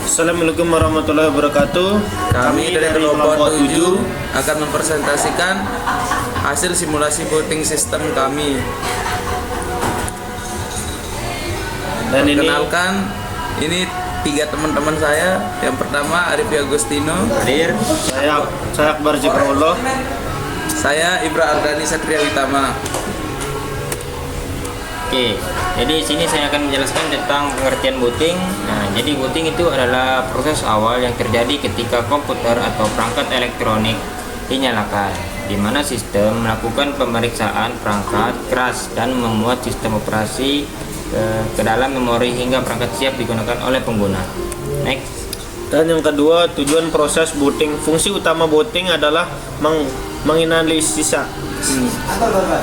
Assalamualaikum warahmatullahi wabarakatuh. Kami dari kelompok 7 akan mempresentasikan hasil simulasi booting sistem kami. Dan Perkenalkan, ini 3 teman-teman saya. Yang pertama Arif Agustino, hadir saya Akbar Zikrullah. saya Ibra Aldani Satria Witama. Oke, jadi di sini saya akan menjelaskan tentang pengertian booting. Nah, jadi booting itu adalah proses awal yang terjadi ketika komputer atau perangkat elektronik dinyalakan, di mana sistem melakukan pemeriksaan perangkat keras dan memuat sistem operasi ke dalam memori hingga perangkat siap digunakan oleh pengguna. Next. Dan yang kedua, tujuan proses booting. Fungsi utama booting adalah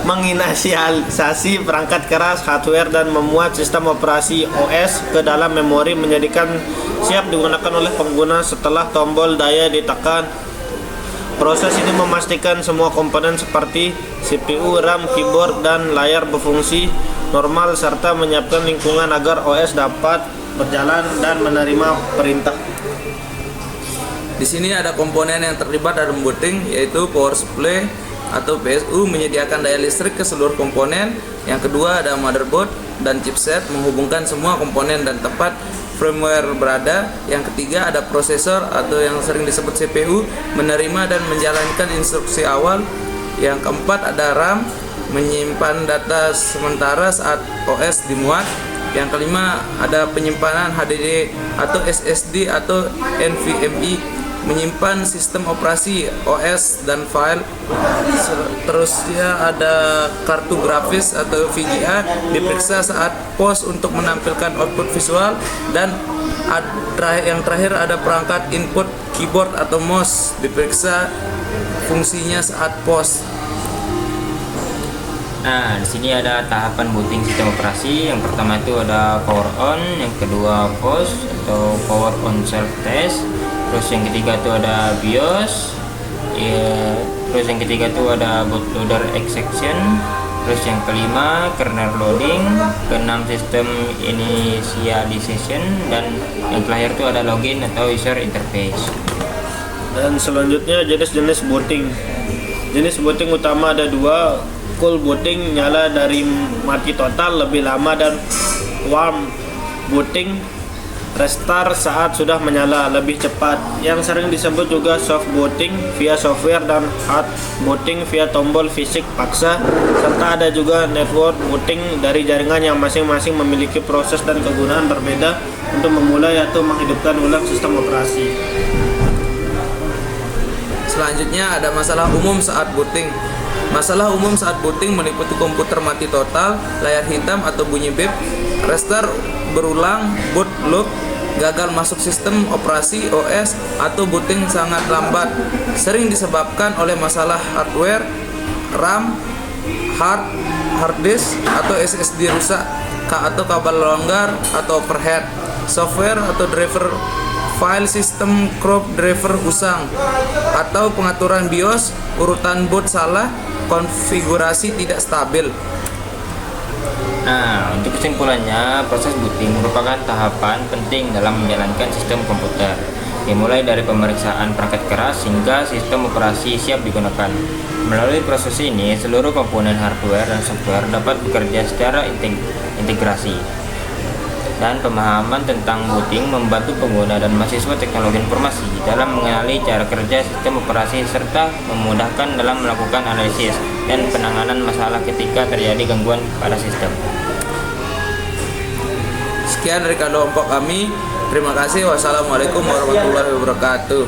menginisialisasi perangkat keras hardware dan memuat sistem operasi OS ke dalam memori menjadikan siap digunakan oleh pengguna setelah tombol daya ditekan. Proses ini memastikan semua komponen seperti CPU, RAM, keyboard, dan layar berfungsi normal serta menyiapkan lingkungan agar OS dapat berjalan dan menerima perintah. Di sini ada komponen yang terlibat dalam booting, yaitu power supply atau PSU menyediakan daya listrik ke seluruh komponen. Yang kedua ada motherboard dan chipset menghubungkan semua komponen dan tempat firmware berada. Yang ketiga ada prosesor atau yang sering disebut CPU menerima dan menjalankan instruksi awal. Yang keempat ada RAM menyimpan data sementara saat OS dimuat. Yang kelima ada penyimpanan HDD atau SSD atau NVMe menyimpan sistem operasi OS dan file. Terusnya ada kartu grafis atau VGA diperiksa saat POS untuk menampilkan output visual. Dan yang terakhir ada perangkat input keyboard atau mouse diperiksa fungsinya saat POS. Nah, di sini ada tahapan booting sistem operasi. Yang pertama itu ada power on, yang kedua POS atau power on self test. Terus yang ketiga itu ada BIOS. Terus yang ketiga itu ada bootloader execution. Terus yang kelima kernel loading. Keenam sistem initialization, dan yang terakhir itu ada login atau user interface. Dan selanjutnya jenis-jenis booting. Jenis booting utama ada 2. Cool booting nyala dari mati total lebih lama, dan warm booting restart saat sudah menyala lebih cepat. Yang sering disebut juga soft booting via software dan hard booting via tombol fisik paksa, serta ada juga network booting dari jaringan yang masing-masing memiliki proses dan kegunaan berbeda untuk memulai atau menghidupkan ulang sistem operasi. Selanjutnya ada masalah umum saat booting. Masalah umum saat booting meliputi komputer mati total, layar hitam atau bunyi beep, restart berulang, boot loop, gagal masuk sistem operasi OS, atau booting sangat lambat. Sering disebabkan oleh masalah hardware, RAM, hard disk atau SSD rusak, atau kabel longgar atau overhead, software atau driver file system crop driver usang, atau pengaturan BIOS, urutan boot salah, konfigurasi tidak stabil. Nah, untuk kesimpulannya, proses booting merupakan tahapan penting dalam menjalankan sistem komputer, dimulai dari pemeriksaan perangkat keras hingga sistem operasi siap digunakan. Melalui proses ini, seluruh komponen hardware dan software dapat bekerja secara integrasi. Dan pemahaman tentang booting membantu pengguna dan mahasiswa teknologi informasi dalam mengenali cara kerja sistem operasi serta memudahkan dalam melakukan analisis dan penanganan masalah ketika terjadi gangguan pada sistem. Sekian dari kelompok kami. Terima kasih. Wassalamualaikum warahmatullahi wabarakatuh.